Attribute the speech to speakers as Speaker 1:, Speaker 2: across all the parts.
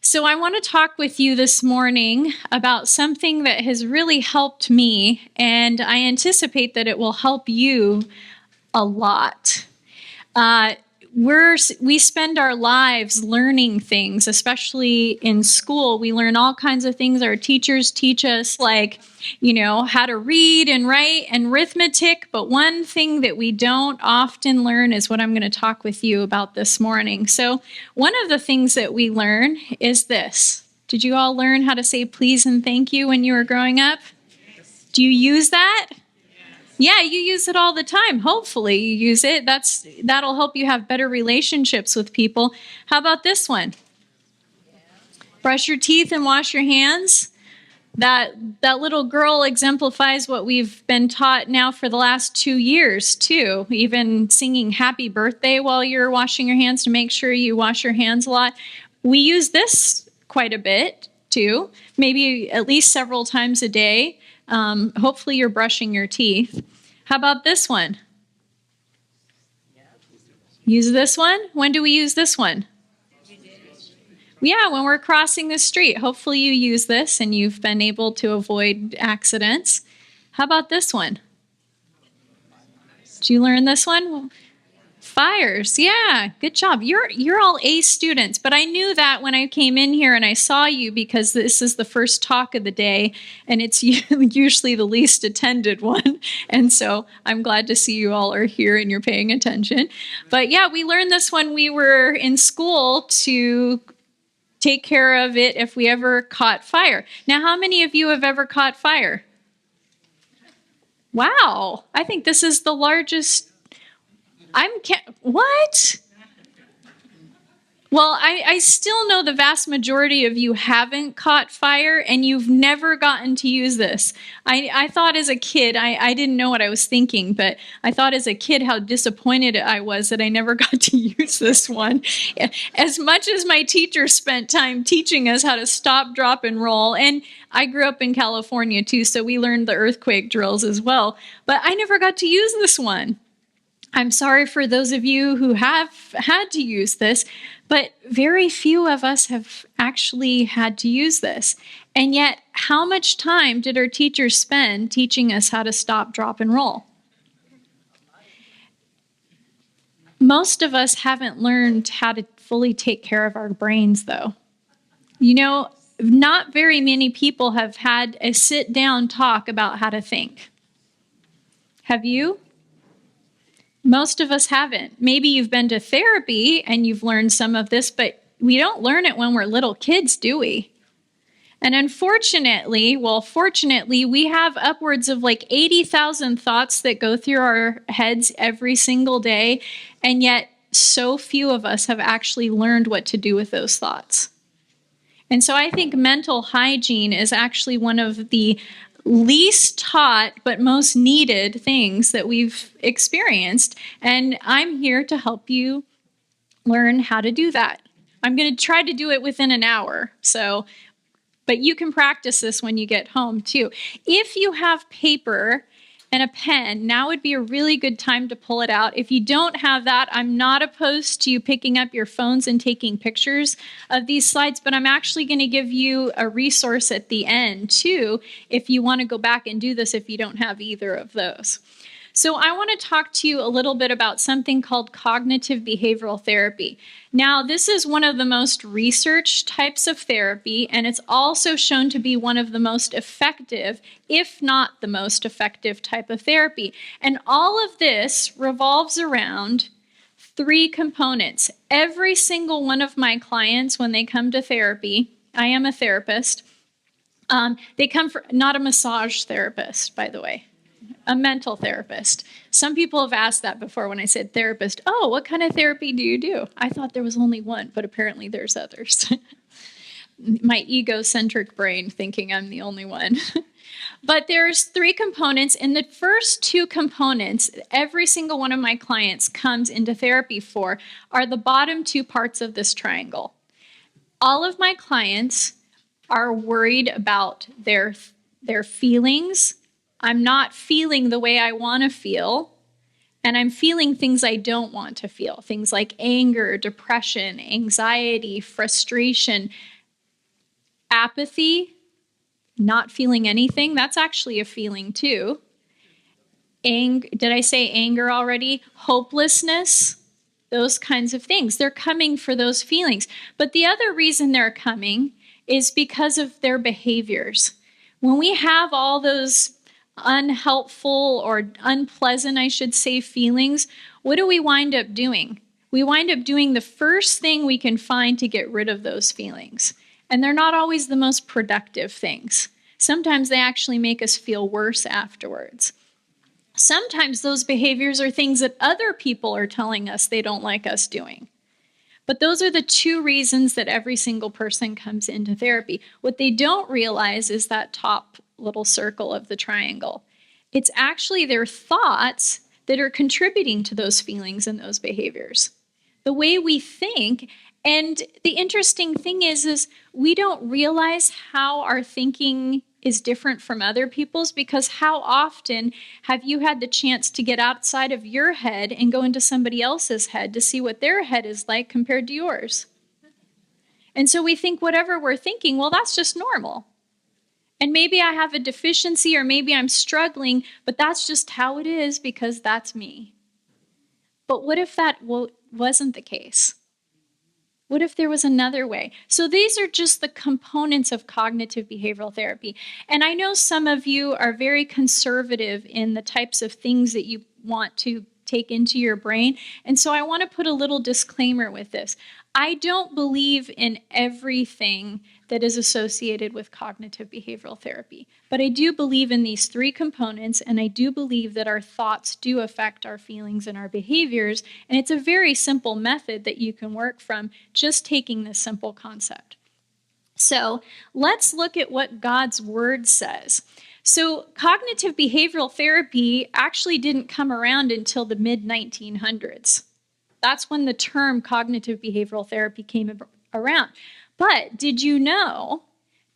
Speaker 1: So I want to talk with you this morning about something that has really helped me, and I anticipate that it will help you a lot. We spend our lives learning things, especially in school. We learn all kinds of things. Our teachers teach us, like, how to read and write and arithmetic. But one thing that we don't often learn is what I'm going to talk with you about this morning. So one of the things that we learn is this. Did you all learn how to say please and thank you when you were growing up? Do you use that? Yeah, you use it all the time. Hopefully you use it. That'll help you have better relationships with people. How about this one? Brush your teeth and wash your hands. That little girl exemplifies what we've been taught now for the last 2 years, too. Even singing happy birthday while you're washing your hands to make sure you wash your hands a lot. We use this quite a bit, too. Maybe at least several times a day. Hopefully you're brushing your teeth. How about this one? Use this one? When do we use this one? Yeah, when we're crossing the street. Hopefully you use this and you've been able to avoid accidents. How about this one? Did you learn this one? Fires. Yeah, good job. You're all A students, but I knew that when I came in here and I saw you because this is the first talk of the day and it's usually the least attended one. And so I'm glad to see you all are here and you're paying attention. But yeah, we learned this when we were in school to take care of it if we ever caught fire. Now, how many of you have ever caught fire? Wow, I think this is the largest. What? Well, I still know the vast majority of you haven't caught fire and you've never gotten to use this. I thought as a kid, I didn't know what I was thinking, but I thought as a kid how disappointed I was that I never got to use this one. As much as my teacher spent time teaching us how to stop, drop, and roll, and I grew up in California too, so we learned the earthquake drills as well, but I never got to use this one. I'm sorry for those of you who have had to use this, but very few of us have actually had to use this. And yet, how much time did our teachers spend teaching us how to stop, drop, and roll? Most of us haven't learned how to fully take care of our brains, though. Not very many people have had a sit-down talk about how to think. Have you? Most of us haven't. Maybe you've been to therapy and you've learned some of this, but we don't learn it when we're little kids, do we? And fortunately, we have upwards of like 80,000 thoughts that go through our heads every single day, and yet so few of us have actually learned what to do with those thoughts. And so I think mental hygiene is actually one of the least taught but most needed things that we've experienced. And I'm here to help you learn how to do that. I'm going to try to do it within an hour. But you can practice this when you get home too. If you have paper and a pen, now would be a really good time to pull it out. If you don't have that, I'm not opposed to you picking up your phones and taking pictures of these slides, but I'm actually going to give you a resource at the end too, if you want to go back and do this if you don't have either of those. So I want to talk to you a little bit about something called cognitive behavioral therapy. Now, this is one of the most researched types of therapy, and it's also shown to be one of the most effective, if not the most effective type of therapy. And all of this revolves around 3 components. Every single one of my clients, when they come to therapy, I am a therapist, they come for, not a massage therapist, by the way. A mental therapist. Some people have asked that before when I said therapist. Oh, what kind of therapy do you do? I thought there was only one, but apparently there's others. My egocentric brain thinking I'm the only one. But there's 3 components, and the first 2 components every single one of my clients comes into therapy for are the bottom 2 parts of this triangle. All of my clients are worried about their feelings. I'm not feeling the way I want to feel, and I'm feeling things I don't want to feel, things like anger, depression, anxiety, frustration, Apathy, not feeling anything, that's actually a feeling too. Did I say anger already? Hopelessness, those kinds of things. They're coming for those feelings. But the other reason they're coming is because of their behaviors. When we have all those unhelpful or unpleasant, I should say, feelings, what do we wind up doing? We wind up doing the first thing we can find to get rid of those feelings. And they're not always the most productive things. Sometimes they actually make us feel worse afterwards. Sometimes those behaviors are things that other people are telling us they don't like us doing. But those are the two reasons that every single person comes into therapy. What they don't realize is that top little circle of the triangle. It's actually their thoughts that are contributing to those feelings and those behaviors. The way we think, and the interesting thing is we don't realize how our thinking is different from other people's, because how often have you had the chance to get outside of your head and go into somebody else's head to see what their head is like compared to yours? And so we think whatever we're thinking, well, that's just normal. And maybe I have a deficiency or maybe I'm struggling, but that's just how it is because that's me. But what if that wasn't the case? What if there was another way? So these are just the components of cognitive behavioral therapy. And I know some of you are very conservative in the types of things that you want to take into your brain. And so I want to put a little disclaimer with this. I don't believe in everything that is associated with cognitive behavioral therapy, but I do believe in these three components, and I do believe that our thoughts do affect our feelings and our behaviors, and it's a very simple method that you can work from just taking this simple concept. So let's look at what God's Word says. So cognitive behavioral therapy actually didn't come around until the mid-1900s. That's when the term cognitive behavioral therapy came around. But did you know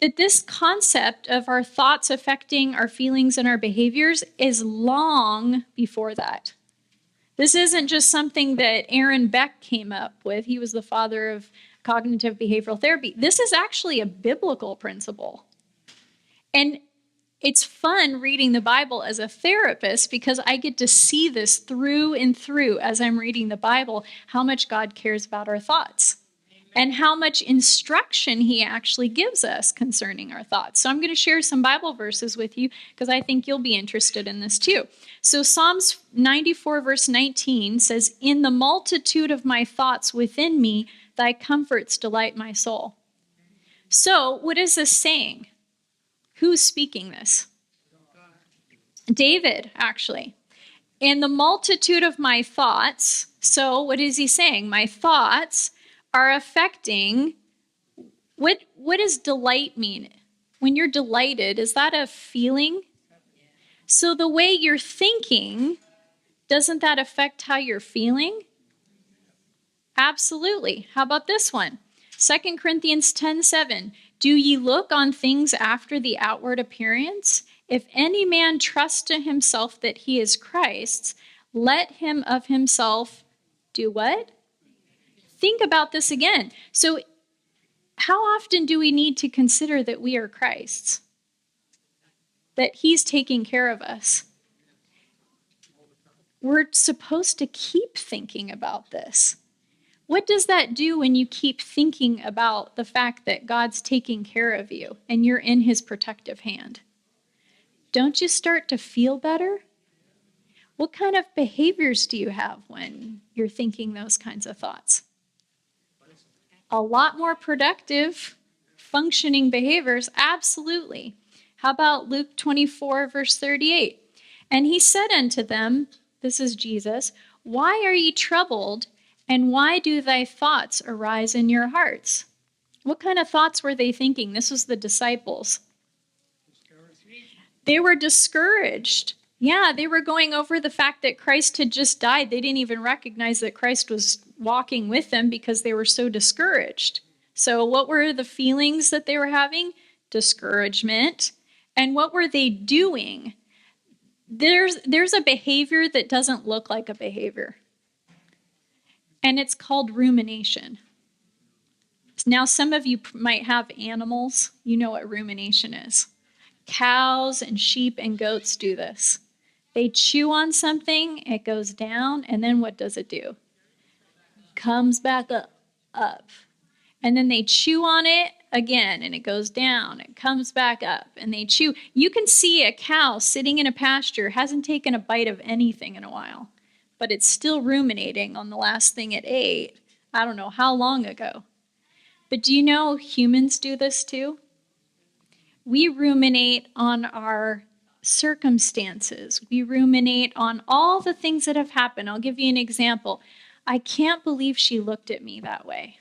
Speaker 1: that this concept of our thoughts affecting our feelings and our behaviors is long before that? This isn't just something that Aaron Beck came up with. He was the father of cognitive behavioral therapy. This is actually a biblical principle. And it's fun reading the Bible as a therapist because I get to see this through and through as I'm reading the Bible, how much God cares about our thoughts and how much instruction he actually gives us concerning our thoughts. So I'm going to share some Bible verses with you because I think you'll be interested in this too. So Psalms 94 verse 19 says, "In the multitude of my thoughts within me, thy comforts delight my soul." So what is this saying? Who's speaking this? David, actually. In the multitude of my thoughts, so what is he saying? My thoughts are affecting, what does delight mean? When you're delighted, is that a feeling? So the way you're thinking, doesn't that affect how you're feeling? Absolutely. How about this one? 2 Corinthians 10:7. Do ye look on things after the outward appearance? If any man trust to himself that he is Christ's, let him of himself do what? Think about this again. So how often do we need to consider that we are Christ's? That he's taking care of us? We're supposed to keep thinking about this. What does that do when you keep thinking about the fact that God's taking care of you and you're in his protective hand? Don't you start to feel better? What kind of behaviors do you have when you're thinking those kinds of thoughts? A lot more productive, functioning behaviors, absolutely. How about Luke 24, verse 38? And he said unto them, this is Jesus, "Why are ye troubled? And why do thy thoughts arise in your hearts?" What kind of thoughts were they thinking? This was the disciples. They were discouraged. Yeah, they were going over the fact that Christ had just died. They didn't even recognize that Christ was walking with them because they were so discouraged. So what were the feelings that they were having? Discouragement. And what were they doing? There's a behavior that doesn't look like a behavior. And it's called rumination. Now, some of you might have animals. You know what rumination is. Cows and sheep and goats do this. They chew on something, it goes down, and then what does it do? Comes back up. And then they chew on it again, and it goes down. It comes back up, and they chew. You can see a cow sitting in a pasture, hasn't taken a bite of anything in a while, but it's still ruminating on the last thing it ate, I don't know how long ago. But do you know humans do this too? We ruminate on our circumstances. We ruminate on all the things that have happened. I'll give you an example. I can't believe she looked at me that way.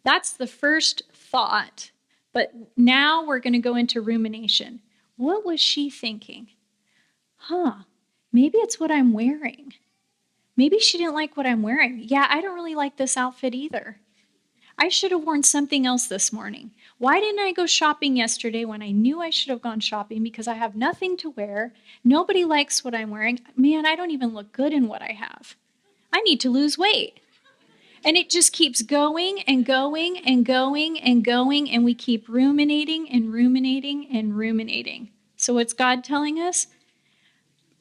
Speaker 1: That's the first thought. But now we're going to go into rumination. What was she thinking? Maybe it's what I'm wearing. Maybe she didn't like what I'm wearing. Yeah, I don't really like this outfit either. I should have worn something else this morning. Why didn't I go shopping yesterday when I knew I should have gone shopping? Because I have nothing to wear. Nobody likes what I'm wearing. Man, I don't even look good in what I have. I need to lose weight. And it just keeps going and going and going and going, and we keep ruminating and ruminating and ruminating. So what's God telling us?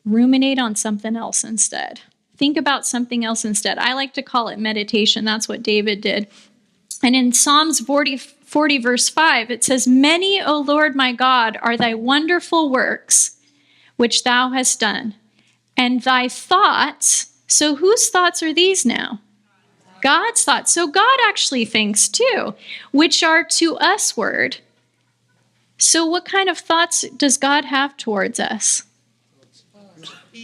Speaker 1: Ruminate on something else instead. Think about something else instead. I like to call it meditation. That's what David did. And in Psalms 40 verse 5, it says, "Many, O Lord my God, are thy wonderful works, which thou hast done, and thy thoughts." So whose thoughts are these now? God's thoughts. So God actually thinks too, which are to usward. So what kind of thoughts does God have towards us?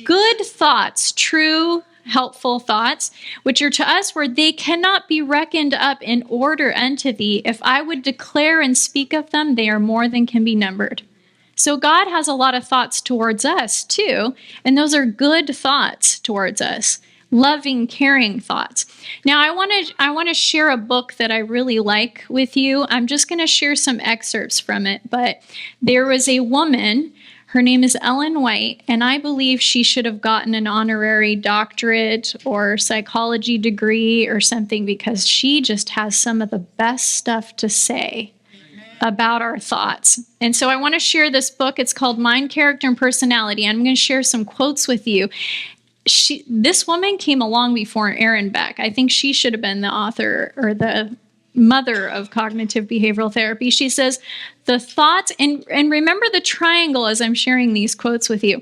Speaker 1: Good thoughts, true, helpful thoughts, which are to us where they cannot be reckoned up in order unto thee. If I would declare and speak of them, they are more than can be numbered. So God has a lot of thoughts towards us too, and those are good thoughts towards us, loving, caring thoughts. Now I want to share a book that I really like with you. I'm just going to share some excerpts from it, but there was a woman. Her name is Ellen White, and I believe she should have gotten an honorary doctorate or psychology degree or something because she just has some of the best stuff to say about our thoughts. And so I want to share this book. It's called Mind, Character, and Personality. I'm going to share some quotes with you. This woman came along before Aaron Beck. I think she should have been the author or the mother of cognitive behavioral therapy. She says, the thoughts, and remember the triangle as I'm sharing these quotes with you.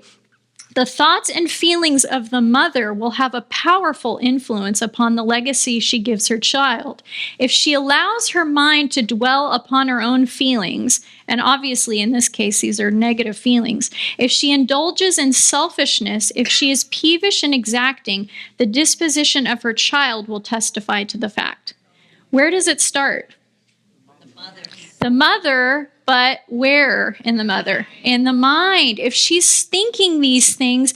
Speaker 1: The thoughts and feelings of the mother will have a powerful influence upon the legacy she gives her child. If she allows her mind to dwell upon her own feelings, and obviously in this case these are negative feelings, if she indulges in selfishness, if she is peevish and exacting, the disposition of her child will testify to the fact. Where does it start? The mother, but where in the mother? In the mind. If she's thinking these things,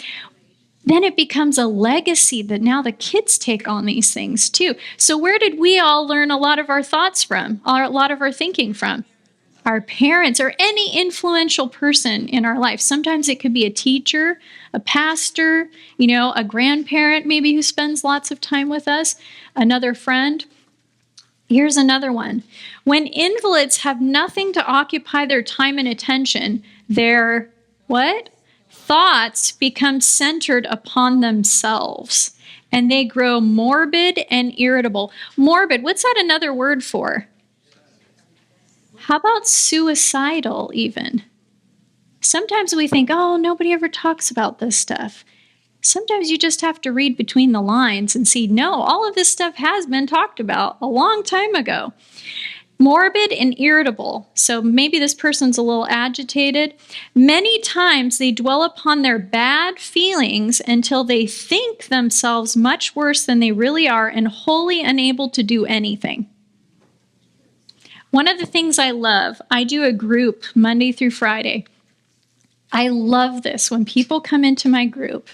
Speaker 1: then it becomes a legacy that now the kids take on these things too. So where did we all learn a lot of our thoughts from, or a lot of our thinking from? Our parents or any influential person in our life. Sometimes it could be a teacher, a pastor, a grandparent maybe who spends lots of time with us, another friend. Here's another one. When invalids have nothing to occupy their time and attention, their what? Thoughts become centered upon themselves, and they grow morbid and irritable. Morbid, what's that another word for? How about suicidal even? Sometimes we think, oh, nobody ever talks about this stuff. Sometimes you just have to read between the lines and see, no, all of this stuff has been talked about a long time ago. Morbid and irritable. So maybe this person's a little agitated. Many times they dwell upon their bad feelings until they think themselves much worse than they really are and wholly unable to do anything. One of the things I love, I do a group Monday through Friday. I love this when people come into my group.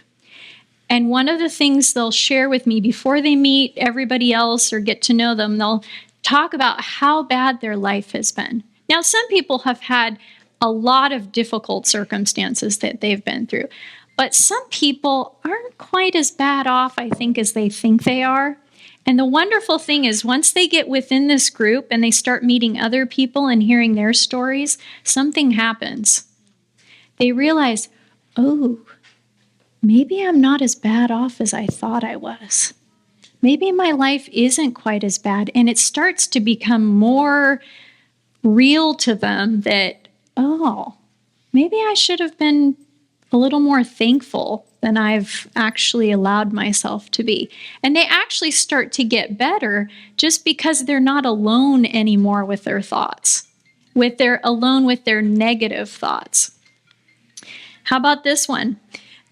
Speaker 1: And one of the things they'll share with me before they meet everybody else or get to know them, they'll talk about how bad their life has been. Now, some people have had a lot of difficult circumstances that they've been through, but some people aren't quite as bad off, I think, as they think they are. And the wonderful thing is once they get within this group and they start meeting other people and hearing their stories, something happens. They realize, oh, maybe I'm not as bad off as I thought I was. Maybe my life isn't quite as bad. And it starts to become more real to them that, oh, maybe I should have been a little more thankful than I've actually allowed myself to be. And they actually start to get better just because they're not alone anymore with their thoughts, alone with their negative thoughts. How about this one?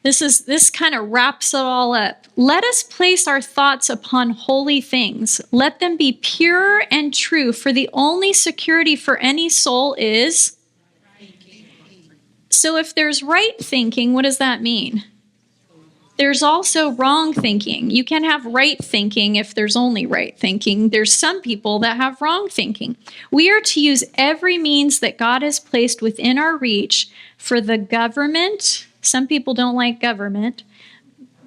Speaker 1: This kind of wraps it all up. Let us place our thoughts upon holy things. Let them be pure and true, for the only security for any soul is. So if there's right thinking, what does that mean? There's also wrong thinking. You can't have right thinking if there's only right thinking. There's some people that have wrong thinking. We are to use every means that God has placed within our reach for the government. Some people don't like government,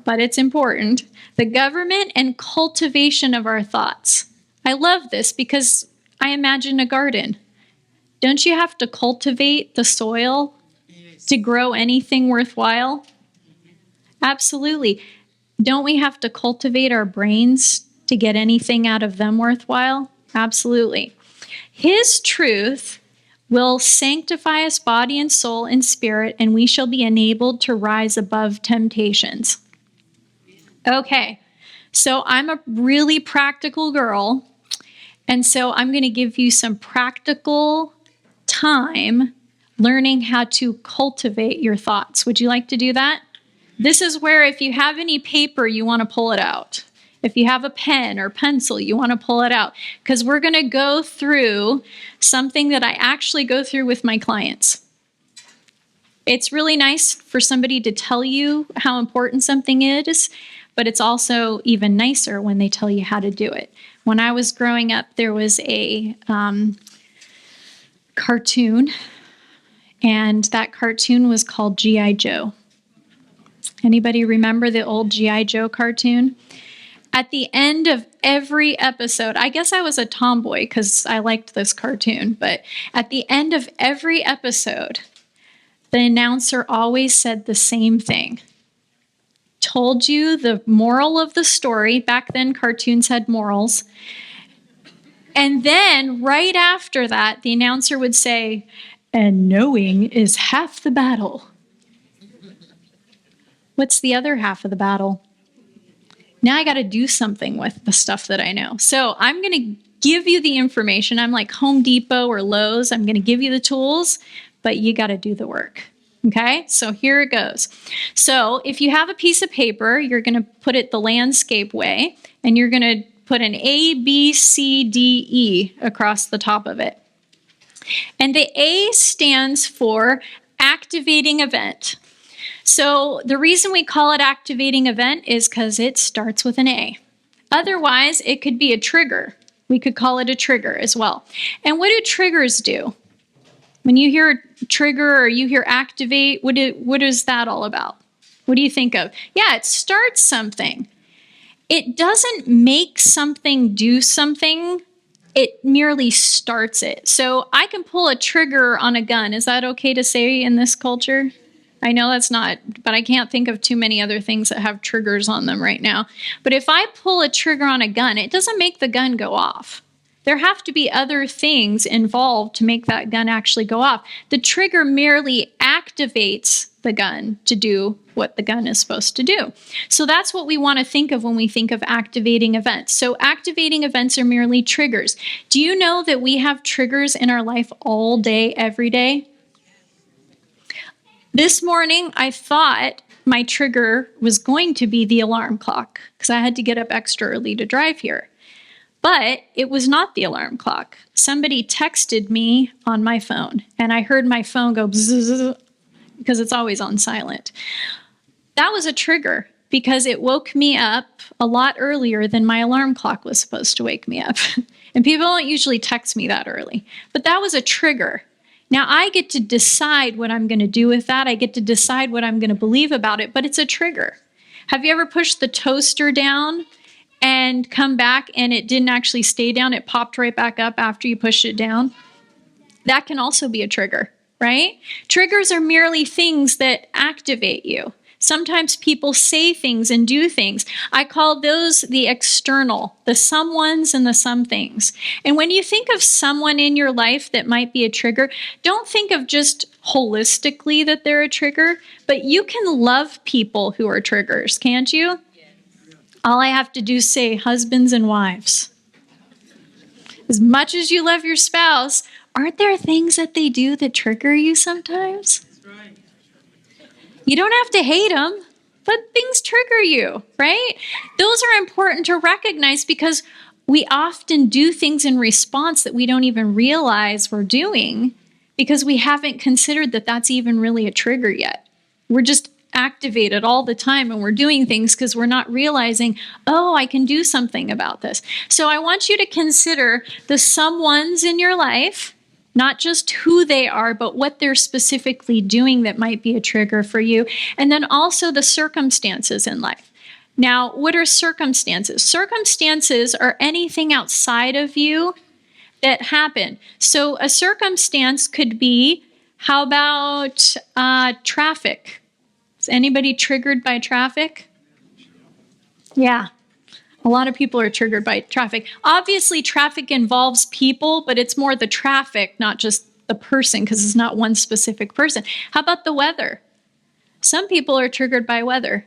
Speaker 1: but it's important. The government and cultivation of our thoughts. I love this because I imagine a garden. Don't you have to cultivate the soil to grow anything worthwhile? Absolutely. Don't we have to cultivate our brains to get anything out of them worthwhile? Absolutely. His truth will sanctify us body and soul and spirit, and we shall be enabled to rise above temptations. Okay, so I'm a really practical girl, and so I'm going to give you some practical time learning how to cultivate your thoughts. Would you like to do that? This is where if you have any paper, you want to pull it out. If you have a pen or pencil, you want to pull it out because we're going to go through something that I actually go through with my clients. It's really nice for somebody to tell you how important something is, but it's also even nicer when they tell you how to do it. When I was growing up, there was a cartoon, and that cartoon was called G.I. Joe. Anybody remember the old G.I. Joe cartoon? At the end of every episode, I guess I was a tomboy because I liked this cartoon, but at the end of every episode, the announcer always said the same thing. Told you the moral of the story. Back then, cartoons had morals. And then right after that, the announcer would say, and knowing is half the battle. What's the other half of the battle? Now I got to do something with the stuff that I know. So I'm going to give you the information. I'm like Home Depot or Lowe's. I'm going to give you the tools, but you got to do the work. Okay, so here it goes. So if you have a piece of paper, you're going to put it the landscape way, and you're going to put an ABCDE across the top of it. And the A stands for activating event. So the reason we call it activating event is because it starts with an A. Otherwise, it could be a trigger. We could call it a trigger as well. And what do triggers do? When you hear trigger or you hear activate, what is that all about? What do you think of? Yeah, it starts something. It doesn't make something do something. It merely starts it. So I can pull a trigger on a gun. Is that okay to say in this culture? I know that's not, but I can't think of too many other things that have triggers on them right now. But if I pull a trigger on a gun, it doesn't make the gun go off. There have to be other things involved to make that gun actually go off. The trigger merely activates the gun to do what the gun is supposed to do. So that's what we want to think of when we think of activating events. So activating events are merely triggers. Do you know that we have triggers in our life all day, every day? This morning, I thought my trigger was going to be the alarm clock because I had to get up extra early to drive here. But it was not the alarm clock. Somebody texted me on my phone, and I heard my phone go bzzz because it's always on silent. That was a trigger because it woke me up a lot earlier than my alarm clock was supposed to wake me up. And people don't usually text me that early. But that was a trigger. Now, I get to decide what I'm going to do with that. I get to decide what I'm going to believe about it, but it's a trigger. Have you ever pushed the toaster down and come back and it didn't actually stay down, it popped right back up after you pushed it down, that can also be a trigger, right? Triggers are merely things that activate you. Sometimes people say things and do things. I call those the external, the someones and the some things. And when you think of someone in your life that might be a trigger, don't think of just holistically that they're a trigger, but you can love people who are triggers, can't you? All I have to do is say husbands and wives. As much as you love your spouse, aren't there things that they do that trigger you sometimes? You don't have to hate them, but things trigger you, right? Those are important to recognize because we often do things in response that we don't even realize we're doing because we haven't considered that that's even really a trigger yet. We're just activated all the time and we're doing things because we're not realizing, oh, I can do something about this. So I want you to consider the someones in your life, not just who they are, but what they're specifically doing that might be a trigger for you. And then also the circumstances in life. Now, what are circumstances? Circumstances are anything outside of you that happen. So a circumstance could be, how about traffic? Is anybody triggered by traffic? Yeah. A lot of people are triggered by traffic. Obviously, traffic involves people, but it's more the traffic, not just the person, because it's not one specific person. How about the weather? Some people are triggered by weather.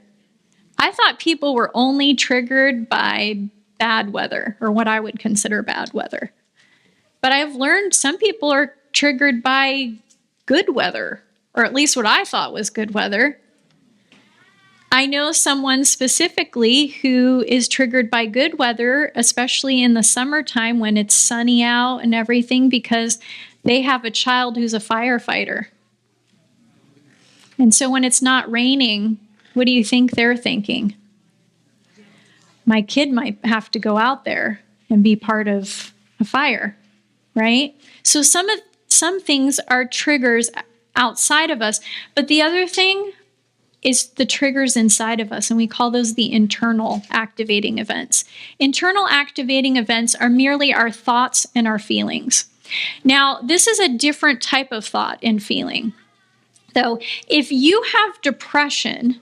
Speaker 1: I thought people were only triggered by bad weather, or what I would consider bad weather. But I've learned some people are triggered by good weather, or at least what I thought was good weather. I know someone specifically who is triggered by good weather, especially in the summertime when it's sunny out and everything, because they have a child who's a firefighter. And so when it's not raining, what do you think they're thinking? My kid might have to go out there and be part of a fire, right? So some things are triggers outside of us, but the other thing is the triggers inside of us, and we call those the internal activating events. Internal activating events are merely our thoughts and our feelings. Now, this is a different type of thought and feeling. So, if you have depression,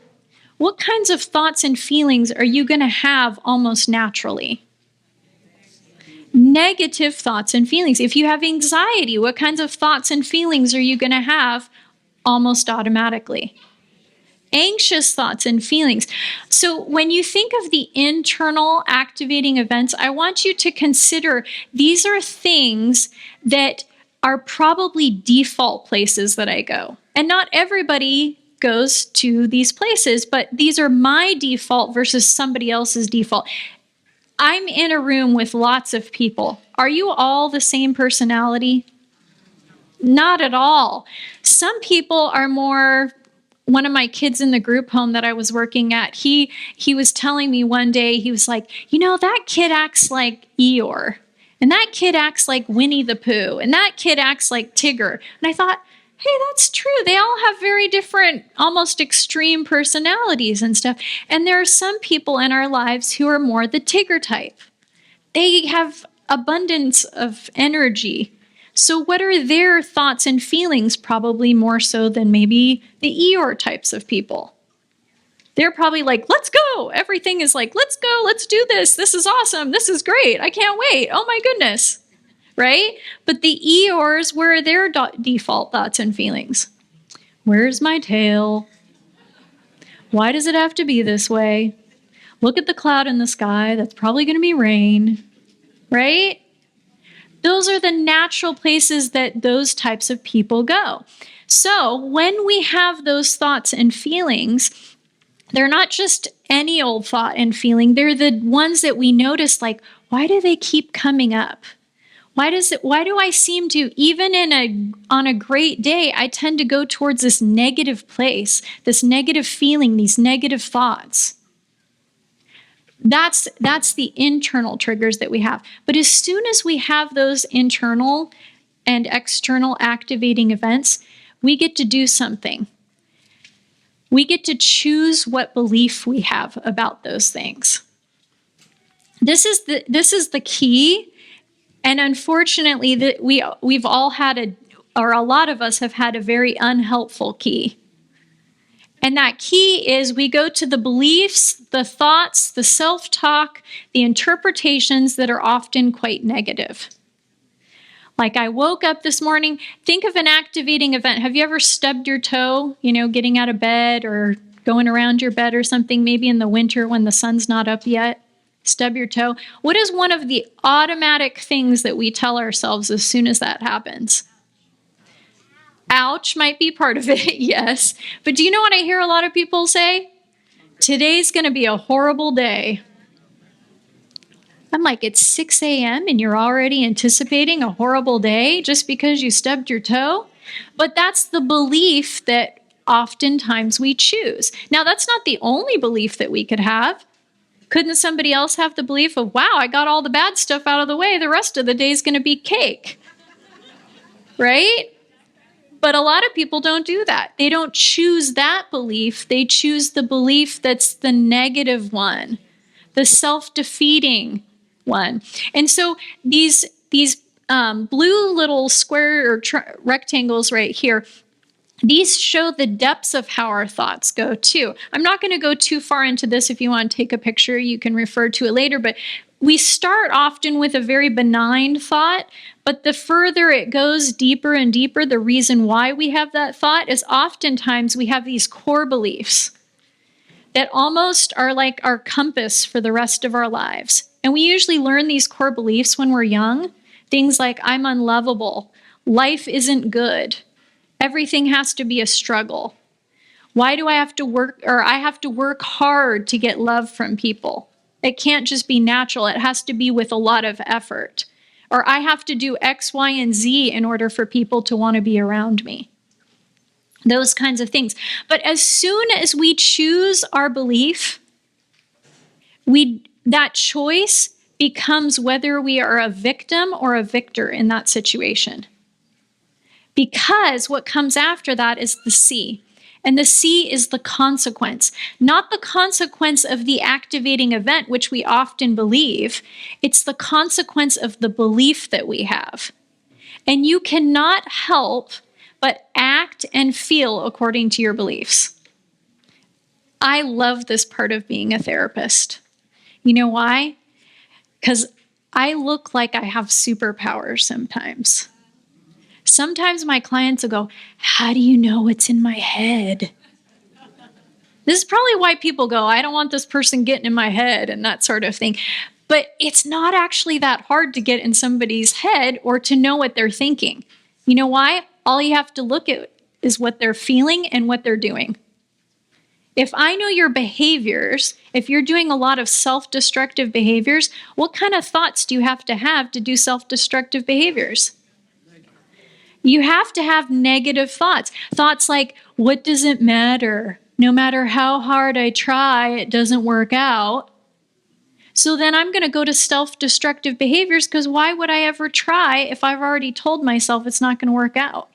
Speaker 1: what kinds of thoughts and feelings are you going to have almost naturally? Negative thoughts and feelings. If you have anxiety, what kinds of thoughts and feelings are you going to have almost automatically? Anxious thoughts and feelings. So when you think of the internal activating events, I want you to consider these are things that are probably default places that I go. And not everybody goes to these places, but these are my default versus somebody else's default. I'm in a room with lots of people. Are you all the same personality? Not at all. Some people are more. One of my kids in the group home that I was working at, he was telling me one day, he was like, that kid acts like Eeyore, and that kid acts like Winnie the Pooh, and that kid acts like Tigger. And I thought, hey, that's true. They all have very different, almost extreme personalities and stuff. And there are some people in our lives who are more the Tigger type. They have abundance of energy. So what are their thoughts and feelings? Probably more so than maybe the Eeyore types of people. They're probably like, let's go. Everything is like, let's go. Let's do this. This is awesome. This is great. I can't wait. Oh my goodness. Right? But the Eeyores, where are their default thoughts and feelings? Where's my tail? Why does it have to be this way? Look at the cloud in the sky. That's probably going to be rain. Right? Those are the natural places that those types of people go. So when we have those thoughts and feelings, they're not just any old thought and feeling. They're the ones that we notice, like, why do they keep coming up? Why do I seem to, even on a great day, I tend to go towards this negative place, this negative feeling, these negative thoughts? That's the internal triggers that we have. But as soon as we have those internal and external activating events, we get to do something. We get to choose what belief we have about those things. This is the key. And unfortunately, we've all had a lot of us have had a very unhelpful key. And that key is we go to the beliefs, the thoughts, the self-talk, the interpretations that are often quite negative. Like I woke up this morning, think of an activating event. Have you ever stubbed your toe, getting out of bed or going around your bed or something, maybe in the winter when the sun's not up yet? Stub your toe. What is one of the automatic things that we tell ourselves as soon as that happens? Ouch might be part of it, yes. But do you know what I hear a lot of people say? Today's going to be a horrible day. I'm like, it's 6 a.m. and you're already anticipating a horrible day just because you stubbed your toe? But that's the belief that oftentimes we choose. Now, that's not the only belief that we could have. Couldn't somebody else have the belief of, wow, I got all the bad stuff out of the way, the rest of the day is going to be cake? Right? But a lot of people don't do that. They don't choose that belief. They choose the belief that's the negative one, the self-defeating one. And so these blue little square or rectangles right here, these show the depths of how our thoughts go too. I'm not going to go too far into this. If you want to take a picture, you can refer to it later. But we start often with a very benign thought, but the further it goes deeper and deeper, the reason why we have that thought is oftentimes we have these core beliefs that almost are like our compass for the rest of our lives. And we usually learn these core beliefs when we're young. Things like, I'm unlovable, life isn't good, everything has to be a struggle. Why do I have to work, or I have to work hard to get love from people? It can't just be natural. It has to be with a lot of effort. Or I have to do X, Y, and Z in order for people to want to be around me. Those kinds of things. But as soon as we choose our belief, that choice becomes whether we are a victim or a victor in that situation. Because what comes after that is the C. And the C is the consequence, not the consequence of the activating event, which we often believe. It's the consequence of the belief that we have. And you cannot help but act and feel according to your beliefs. I love this part of being a therapist. You know why? Because I look like I have superpowers sometimes. Sometimes my clients will go, how do you know what's in my head? This is probably why people go, I don't want this person getting in my head and that sort of thing. But it's not actually that hard to get in somebody's head or to know what they're thinking. You know why? All you have to look at is what they're feeling and what they're doing. If I know your behaviors, if you're doing a lot of self-destructive behaviors, what kind of thoughts do you have to do self-destructive behaviors? You have to have negative thoughts. Thoughts like, what does it matter? No matter how hard I try, it doesn't work out. So then I'm going to go to self-destructive behaviors because why would I ever try if I've already told myself it's not going to work out?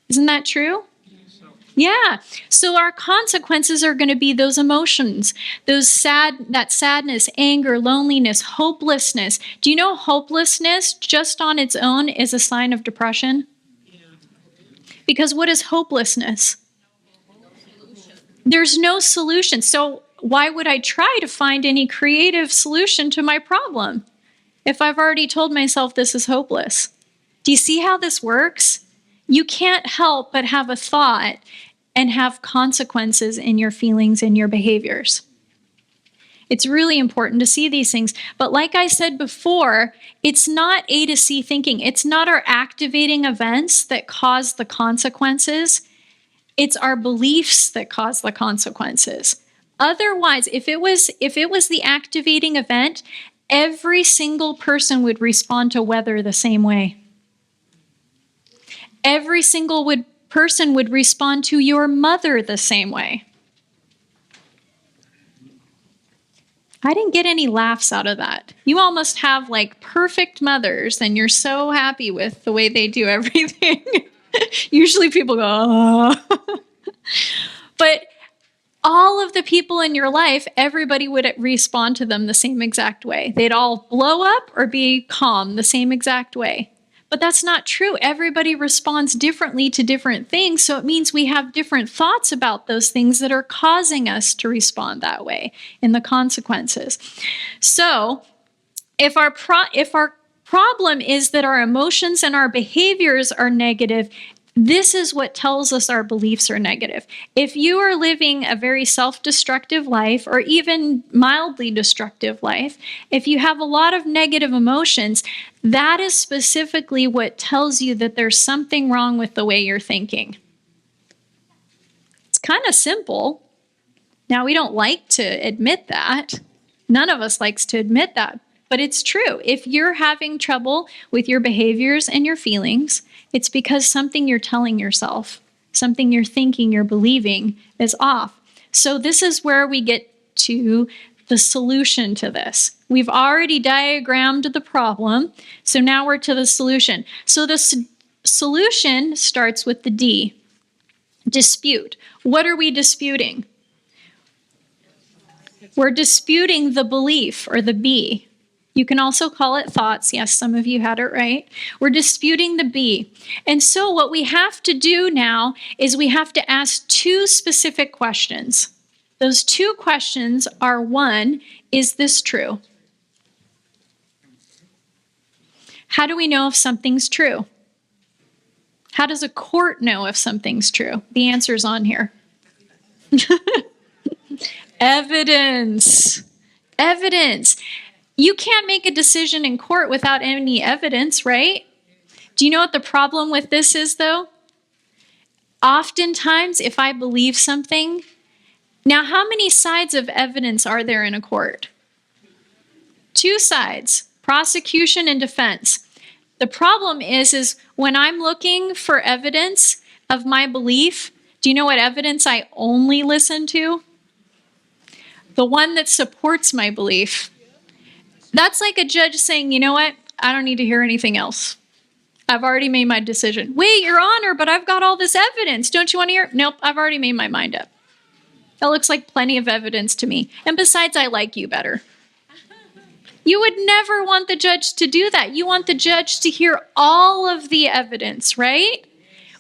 Speaker 1: Isn't that true? Yeah. So our consequences are going to be those emotions, that sadness, anger, loneliness, hopelessness. Do you know hopelessness just on its own is a sign of depression? Yeah. Because what is hopelessness? There's no solution. So why would I try to find any creative solution to my problem if I've already told myself this is hopeless? Do you see how this works? You can't help but have a thought and have consequences in your feelings and your behaviors. It's really important to see these things. But like I said before, it's not A to C thinking. It's not our activating events that cause the consequences. It's our beliefs that cause the consequences. Otherwise, if it was the activating event, every single person would respond to weather the same way. Every single person would respond to your mother the same way. I didn't get any laughs out of that. You all must have like perfect mothers and you're so happy with the way they do everything. Usually people go, oh. But all of the people in your life, everybody would respond to them the same exact way. They'd all blow up or be calm the same exact way. But that's not true. Everybody responds differently to different things. So it means we have different thoughts about those things that are causing us to respond that way in the consequences. So if our problem is that our emotions and our behaviors are negative, this is what tells us our beliefs are negative. If you are living a very self-destructive life or even mildly destructive life, if you have a lot of negative emotions, that is specifically what tells you that there's something wrong with the way you're thinking. It's kind of simple. Now, we don't like to admit that. None of us likes to admit that. But it's true. If you're having trouble with your behaviors and your feelings, it's because something you're telling yourself, something you're thinking, you're believing is off. So this is where we get to the solution to this. We've already diagrammed the problem, so now we're to the solution. So the solution starts with the D, dispute. What are we disputing? We're disputing the belief, or the B. You can also call it thoughts. Yes, some of you had it right. We're disputing the B. And so what we have to do now is we have to ask two specific questions. Those two questions are, one, is this true? How do we know if something's true? How does a court know if something's true? The answer's on here. Evidence. Evidence. You can't make a decision in court without any evidence, right? Do you know what the problem with this is, though? Oftentimes, if I believe something, now how many sides of evidence are there in a court? Two sides, prosecution and defense. The problem is when I'm looking for evidence of my belief, do you know what evidence I only listen to? The one that supports my belief. That's like a judge saying, you know what? I don't need to hear anything else. I've already made my decision. Wait, Your Honor, but I've got all this evidence. Don't you want to hear? Nope, I've already made my mind up. That looks like plenty of evidence to me. And besides, I like you better. You would never want the judge to do that. You want the judge to hear all of the evidence, right?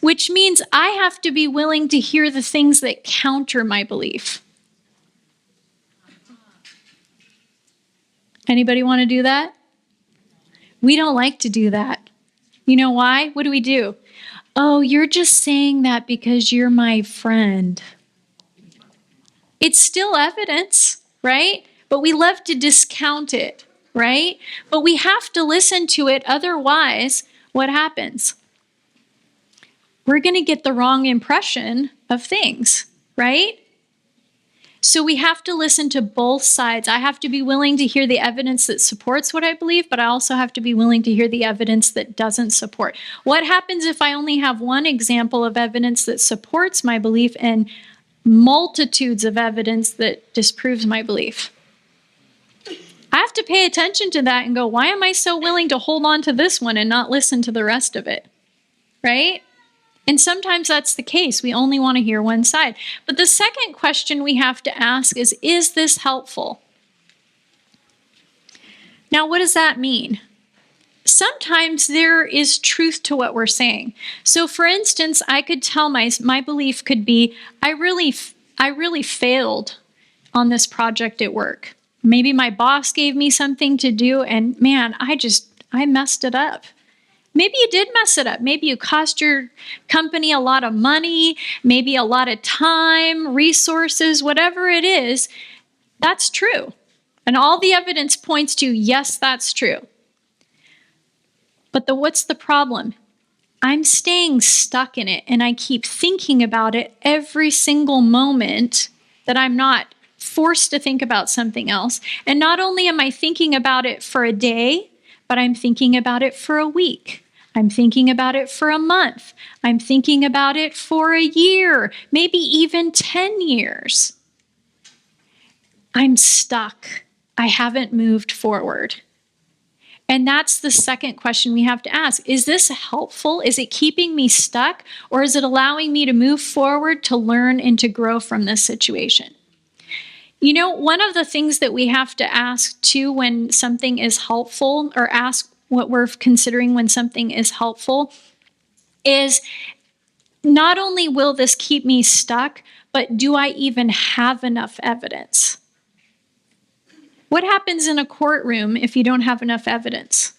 Speaker 1: Which means I have to be willing to hear the things that counter my belief. Anybody want to do that? We don't like to do that. You know why? What do? Oh, you're just saying that because you're my friend. It's still evidence, right? But we love to discount it, right? But we have to listen to it. Otherwise, what happens? We're going to get the wrong impression of things, right? So we have to listen to both sides. I have to be willing to hear the evidence that supports what I believe, but I also have to be willing to hear the evidence that doesn't support. What happens if I only have one example of evidence that supports my belief and multitudes of evidence that disproves my belief? I have to pay attention to that and go, why am I so willing to hold on to this one and not listen to the rest of it? Right? And sometimes that's the case. We only want to hear one side. But the second question we have to ask is this helpful? Now, what does that mean? Sometimes there is truth to what we're saying. So for instance, I could tell my belief could be, I really failed on this project at work. Maybe my boss gave me something to do and man, I messed it up. Maybe you did mess it up. Maybe you cost your company a lot of money, maybe a lot of time, resources, whatever it is. That's true. And all the evidence points to, yes, that's true. But what's the problem? I'm staying stuck in it and I keep thinking about it every single moment that I'm not forced to think about something else. And not only am I thinking about it for a day, but I'm thinking about it for a week. I'm thinking about it for a month. I'm thinking about it for a year, maybe even 10 years. I'm stuck. I haven't moved forward. And that's the second question we have to ask. Is this helpful? Is it keeping me stuck? Or is it allowing me to move forward, to learn, and to grow from this situation? You know, one of the things that we have to ask too when something is helpful, or ask what we're considering when something is helpful, is not only will this keep me stuck, but do I even have enough evidence? What happens in a courtroom if you don't have enough evidence?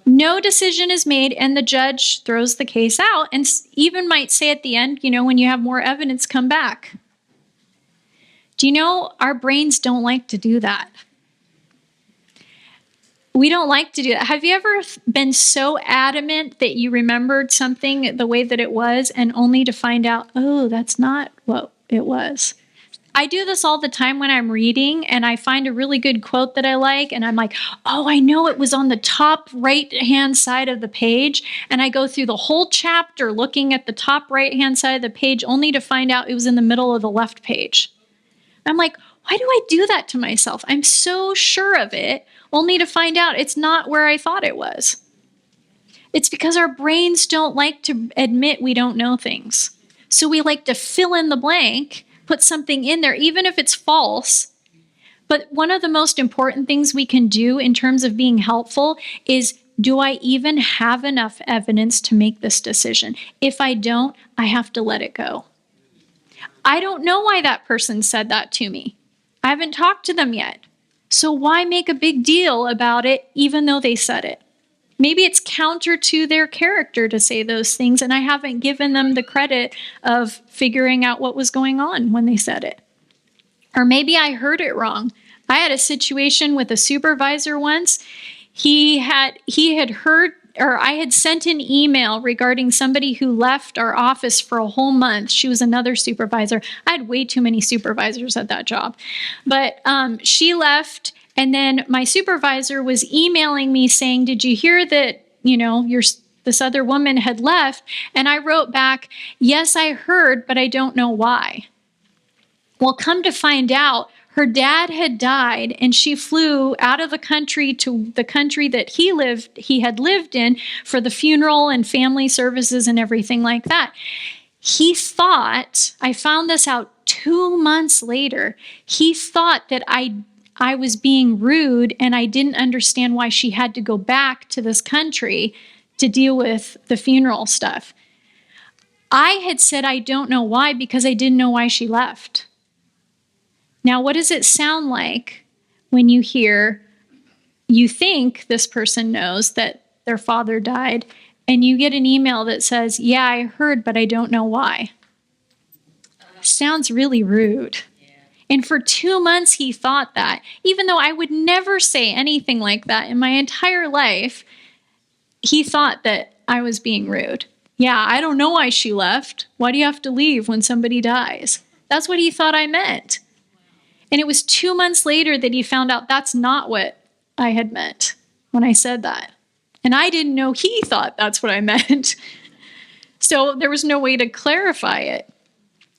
Speaker 1: No decision is made, and the judge throws the case out and even might say at the end, you know, when you have more evidence, come back. Do you know our brains don't like to do that? We don't like to do that. Have you ever been so adamant that you remembered something the way that it was, and only to find out, oh, that's not what it was? I do this all the time when I'm reading and I find a really good quote that I like, and I'm like, oh, I know it was on the top right-hand side of the page. And I go through the whole chapter looking at the top right-hand side of the page, only to find out it was in the middle of the left page. I'm like, why do I do that to myself? I'm so sure of it, only to find out it's not where I thought it was. It's because our brains don't like to admit we don't know things. So we like to fill in the blank, put something in there, even if it's false. But one of the most important things we can do in terms of being helpful is, do I even have enough evidence to make this decision? If I don't, I have to let it go. I don't know why that person said that to me. I haven't talked to them yet. So why make a big deal about it, even though they said it? Maybe it's counter to their character to say those things, and I haven't given them the credit of figuring out what was going on when they said it. Or maybe I heard it wrong. I had a situation with a supervisor once. He had heard, or I had sent an email regarding somebody who left our office for a whole month. She was another supervisor. I had way too many supervisors at that job. But she left, and then my supervisor was emailing me saying, did you hear that, you know, this other woman had left? And I wrote back, yes, I heard, but I don't know why. Well, come to find out, her dad had died, and she flew out of the country to the country that he had lived in for the funeral and family services and everything like that. He thought, I found this out 2 months later, he thought that I was being rude and I didn't understand why she had to go back to this country to deal with the funeral stuff. I had said I don't know why because I didn't know why she left. Now, what does it sound like when you think this person knows that their father died, and you get an email that says, yeah, I heard, but I don't know why? Sounds really rude. And for 2 months, he thought that, even though I would never say anything like that in my entire life, he thought that I was being rude. Yeah, I don't know why she left. Why do you have to leave when somebody dies? That's what he thought I meant. And it was 2 months later that he found out that's not what I had meant when I said that. And I didn't know he thought that's what I meant. So there was no way to clarify it.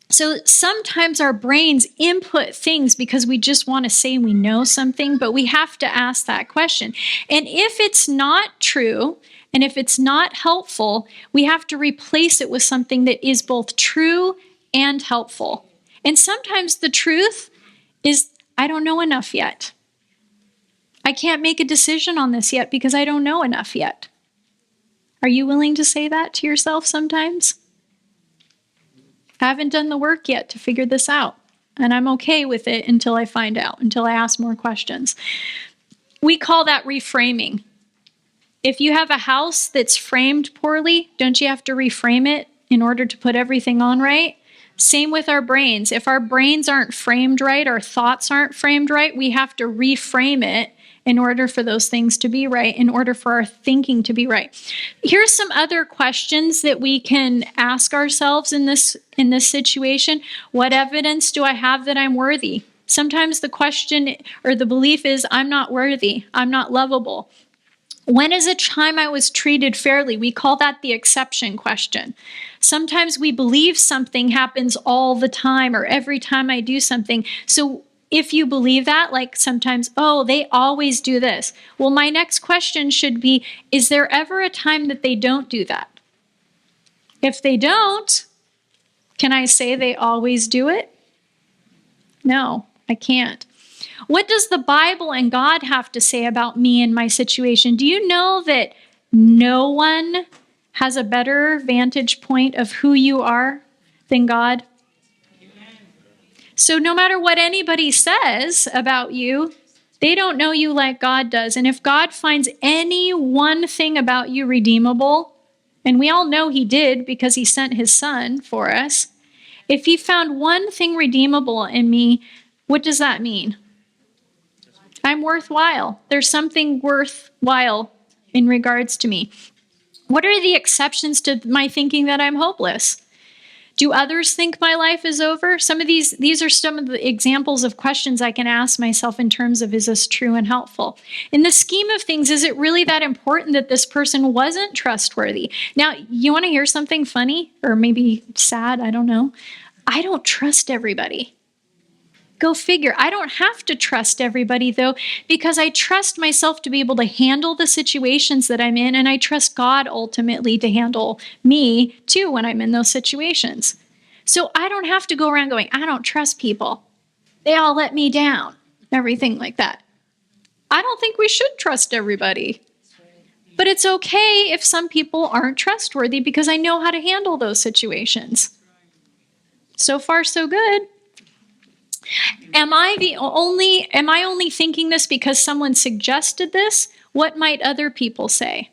Speaker 1: So sometimes our brains input things because we just want to say we know something, but we have to ask that question. And if it's not true, and if it's not helpful, we have to replace it with something that is both true and helpful. And sometimes the truth is, I don't know enough yet. I can't make a decision on this yet because I don't know enough yet. Are you willing to say that to yourself sometimes? I haven't done the work yet to figure this out, and I'm okay with it until I find out, until I ask more questions. We call that reframing. If you have a house that's framed poorly, don't you have to reframe it in order to put everything on right? Same with our brains. If our brains aren't framed right, our thoughts aren't framed right, we have to reframe it in order for those things to be right, in order for our thinking to be right. Here's some other questions that we can ask ourselves in this situation. What evidence do I have that I'm worthy? Sometimes the question or the belief is, I'm not worthy, I'm not lovable. When is a time I was treated fairly? We call that the exception question. Sometimes we believe something happens all the time or every time I do something. So if you believe that, like sometimes, oh, they always do this. Well, my next question should be, is there ever a time that they don't do that? If they don't, can I say they always do it? No, I can't. What does the Bible and God have to say about me and my situation? Do you know that no one has a better vantage point of who you are than God? So no matter what anybody says about you, they don't know you like God does. And if God finds any one thing about you redeemable, and we all know he did because he sent his son for us, if he found one thing redeemable in me, what does that mean? I'm worthwhile. There's something worthwhile in regards to me. What are the exceptions to my thinking that I'm hopeless? Do others think my life is over? These are some of the examples of questions I can ask myself in terms of, is this true and helpful? In the scheme of things, is it really that important that this person wasn't trustworthy? Now, you want to hear something funny or maybe sad? I don't know. I don't trust everybody. Go figure. I don't have to trust everybody, though, because I trust myself to be able to handle the situations that I'm in, and I trust God ultimately to handle me, too, when I'm in those situations. So I don't have to go around going, I don't trust people. They all let me down, everything like that. I don't think we should trust everybody. But it's okay if some people aren't trustworthy because I know how to handle those situations. So far, so good. Am I only thinking this because someone suggested this? What might other people say?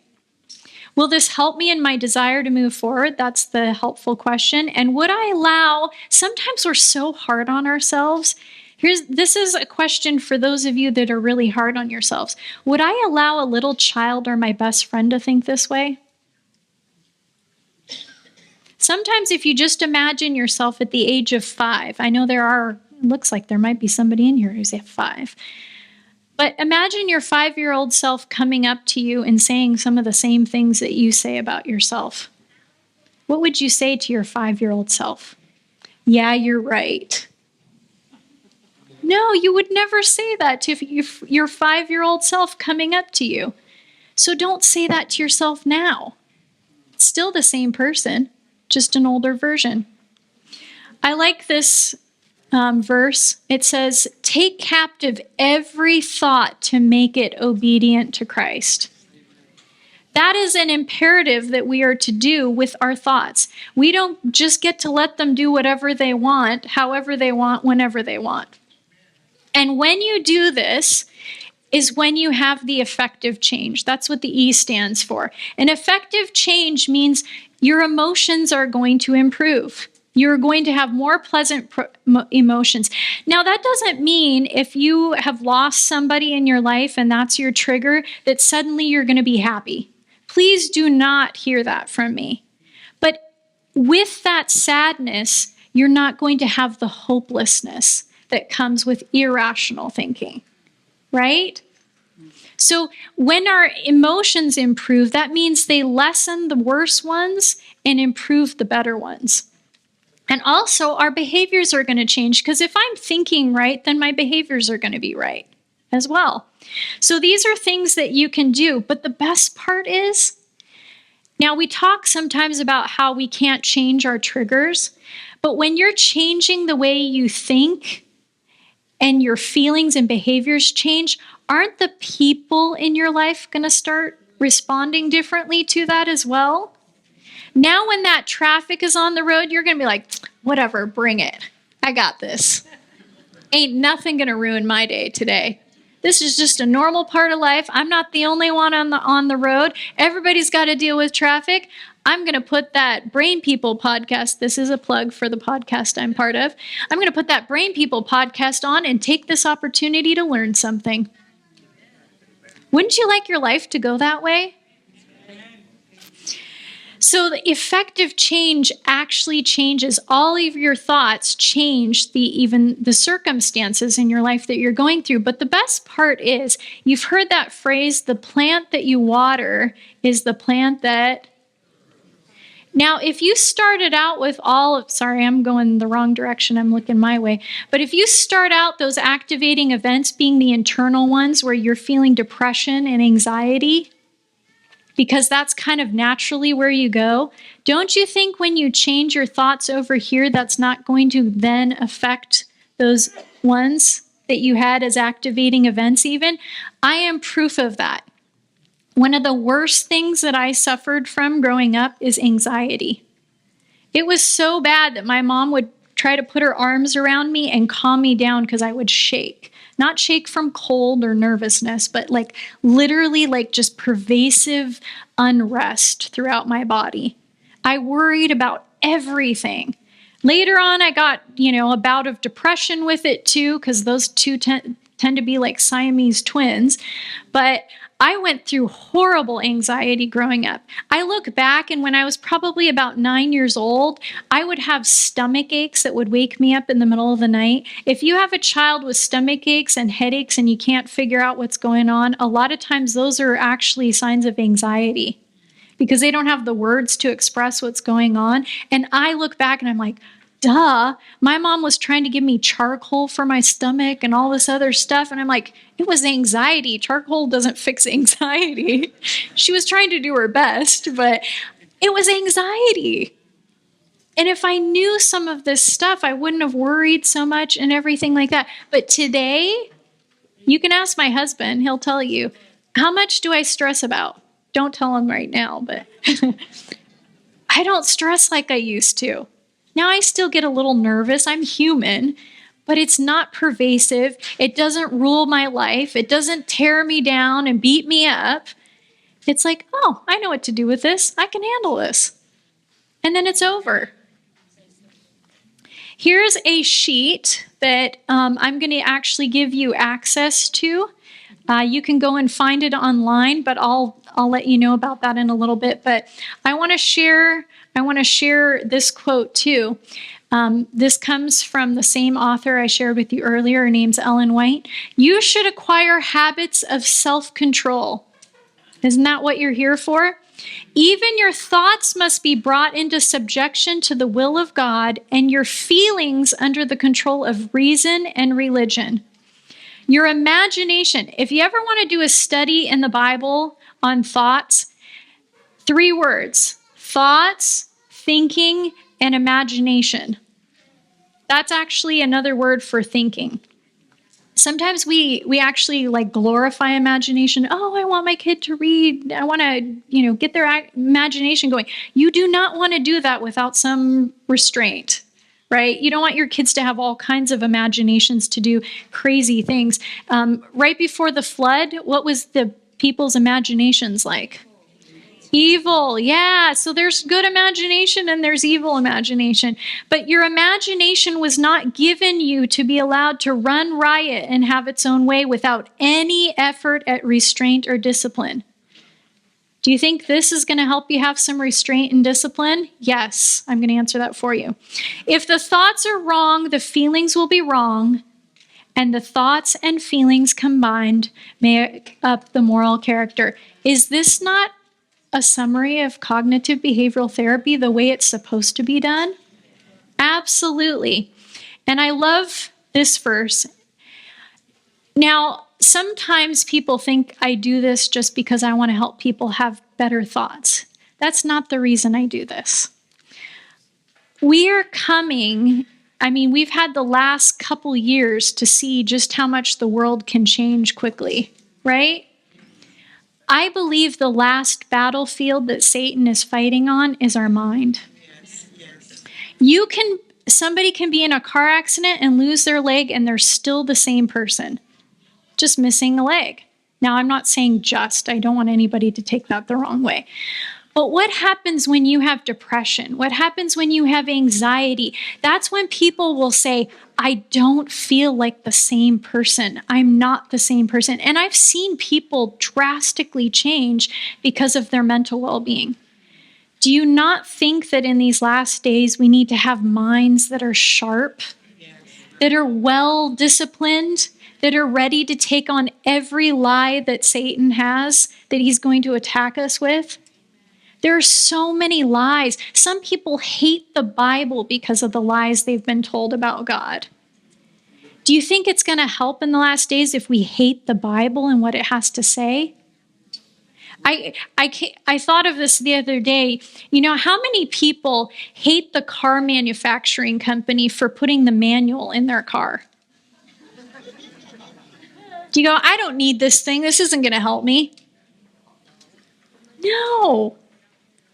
Speaker 1: Will this help me in my desire to move forward? That's the helpful question. And would I allow, sometimes we're so hard on ourselves. This is a question for those of you that are really hard on yourselves. Would I allow a little child or my best friend to think this way? Sometimes if you just imagine yourself at the age of 5, I know it looks like there might be somebody in here who's at 5. But imagine your 5-year-old self coming up to you and saying some of the same things that you say about yourself. What would you say to your 5-year-old self? Yeah, you're right. No, you would never say that to your 5-year-old self coming up to you. So don't say that to yourself now. It's still the same person, just an older version. I like this verse. It says, take captive every thought to make it obedient to Christ. That is an imperative that we are to do with our thoughts. We don't just get to let them do whatever they want, however they want, whenever they want. And when you do this is when you have the effective change. That's what the E stands for. An effective change means your emotions are going to improve. You're going to have more pleasant emotions. Now, that doesn't mean if you have lost somebody in your life and that's your trigger, that suddenly you're going to be happy. Please do not hear that from me. But with that sadness, you're not going to have the hopelessness that comes with irrational thinking, right? So when our emotions improve, that means they lessen the worse ones and improve the better ones. And also, our behaviors are going to change because if I'm thinking right, then my behaviors are going to be right as well. So these are things that you can do. But the best part is, now we talk sometimes about how we can't change our triggers, but when you're changing the way you think and your feelings and behaviors change, aren't the people in your life going to start responding differently to that as well? Now when that traffic is on the road, you're going to be like, whatever, bring it. I got this. Ain't nothing going to ruin my day today. This is just a normal part of life. I'm not the only one on the road. Everybody's got to deal with traffic. I'm going to put that Brain People podcast. This is a plug for the podcast I'm part of. I'm going to put that Brain People podcast on and take this opportunity to learn something. Wouldn't you like your life to go that way? So the effective change actually changes all of your thoughts, change even the circumstances in your life that you're going through. But the best part is, you've heard that phrase, the plant that you water is the plant that... Now, if you started out with sorry, I'm going the wrong direction. I'm looking my way. But if you start out those activating events being the internal ones where you're feeling depression and anxiety, because that's kind of naturally where you go, don't you think when you change your thoughts over here, that's not going to then affect those ones that you had as activating events even, I am proof of that. One of the worst things that I suffered from growing up is anxiety. It was so bad that my mom would try to put her arms around me and calm me down because I would shake. Not shake from cold or nervousness, but like literally like just pervasive unrest throughout my body. I worried about everything. Later on, I got, a bout of depression with it too, because those two tend to be like Siamese twins. But I went through horrible anxiety growing up. I look back, and when I was probably about 9 years old, I would have stomach aches that would wake me up in the middle of the night. If you have a child with stomach aches and headaches and you can't figure out what's going on, a lot of times those are actually signs of anxiety because they don't have the words to express what's going on. And I look back and I'm like, duh, my mom was trying to give me charcoal for my stomach and all this other stuff. And I'm like, it was anxiety. Charcoal doesn't fix anxiety. She was trying to do her best, but it was anxiety. And if I knew some of this stuff, I wouldn't have worried so much and everything like that. But today, you can ask my husband. He'll tell you, how much do I stress about? Don't tell him right now, but I don't stress like I used to. Now I still get a little nervous. I'm human, but it's not pervasive. It doesn't rule my life. It doesn't tear me down and beat me up. It's like, oh, I know what to do with this. I can handle this. And then it's over. Here's a sheet that I'm going to actually give you access to. You can go and find it online, but I'll let you know about that in a little bit. But I want to share this quote too. This comes from the same author I shared with you earlier. Her name's Ellen White. You should acquire habits of self-control. Isn't that what you're here for? Even your thoughts must be brought into subjection to the will of God and your feelings under the control of reason and religion. Your imagination. If you ever want to do a study in the Bible on thoughts, 3 words: thoughts, thinking, and imagination. That's actually another word for thinking. Sometimes we actually like glorify imagination. Oh, I want my kid to read. I want to, get their imagination going. You do not want to do that without some restraint, right? You don't want your kids to have all kinds of imaginations to do crazy things. Right before the flood, what was the people's imaginations like? Evil, yeah. So there's good imagination and there's evil imagination. But your imagination was not given you to be allowed to run riot and have its own way without any effort at restraint or discipline. Do you think this is going to help you have some restraint and discipline? Yes, I'm going to answer that for you. If the thoughts are wrong, the feelings will be wrong. And the thoughts and feelings combined make up the moral character. Is this not a summary of cognitive behavioral therapy the way it's supposed to be done? Absolutely. And I love this verse. Now, sometimes people think I do this just because I want to help people have better thoughts. That's not the reason I do this. We've had the last couple years to see just how much the world can change quickly, right? I believe the last battlefield that Satan is fighting on is our mind. Yes. Somebody can be in a car accident and lose their leg and they're still the same person, just missing a leg. Now, I'm not saying I don't want anybody to take that the wrong way. But what happens when you have depression? What happens when you have anxiety? That's when people will say, I don't feel like the same person. I'm not the same person. And I've seen people drastically change because of their mental well-being. Do you not think that in these last days we need to have minds that are sharp, that are well-disciplined, that are ready to take on every lie that Satan has, that he's going to attack us with? There are so many lies. Some people hate the Bible because of the lies they've been told about God. Do you think it's going to help in the last days if we hate the Bible and what it has to say? I thought of this the other day. You know, how many people hate the car manufacturing company for putting the manual in their car? Do you go, I don't need this thing. This isn't going to help me? No.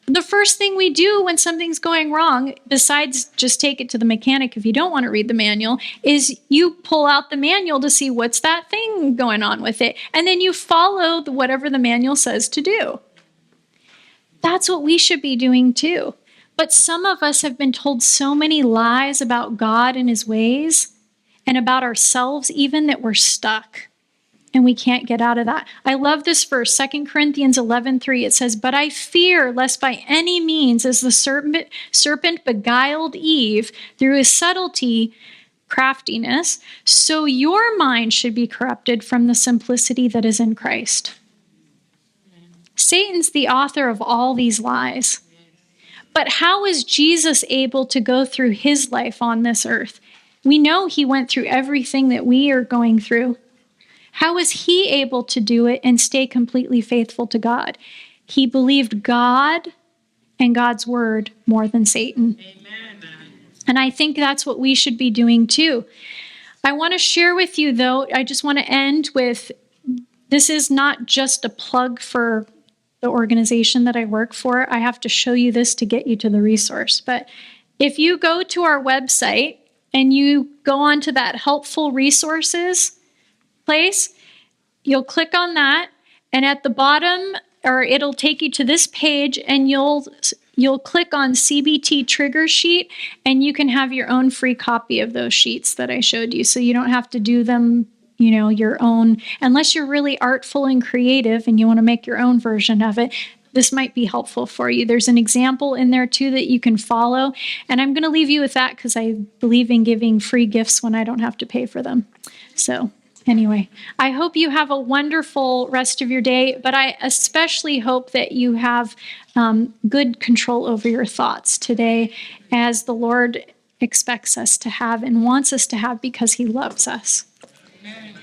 Speaker 1: The first thing we do when something's going wrong, besides just take it to the mechanic if you don't want to read the manual, is you pull out the manual to see what's that thing going on with it. And then you follow whatever the manual says to do. That's what we should be doing too. But some of us have been told so many lies about God and his ways and about ourselves even that we're stuck. And we can't get out of that. I love this verse, 2 Corinthians 11:3. It says, but I fear lest by any means as the serpent beguiled Eve through his subtlety, craftiness, so your mind should be corrupted from the simplicity that is in Christ. Satan's the author of all these lies. But how is Jesus able to go through his life on this earth? We know he went through everything that we are going through. How was he able to do it and stay completely faithful to God? He believed God and God's word more than Satan. Amen. And I think that's what we should be doing too. I want to share with you, though, I just want to end with, this is not just a plug for the organization that I work for. I have to show you this to get you to the resource. But if you go to our website and you go onto that helpful resources place, you'll click on that, and at the bottom, or it'll take you to this page, and you'll click on CBT trigger sheet, and you can have your own free copy of those sheets that I showed you. So you don't have to do them, your own, unless you're really artful and creative and you want to make your own version of it. This might be helpful for you. There's an example in there too that you can follow. And I'm going to leave you with that because I believe in giving free gifts when I don't have to pay for them. So anyway, I hope you have a wonderful rest of your day, but I especially hope that you have good control over your thoughts today, as the Lord expects us to have and wants us to have because he loves us. Amen.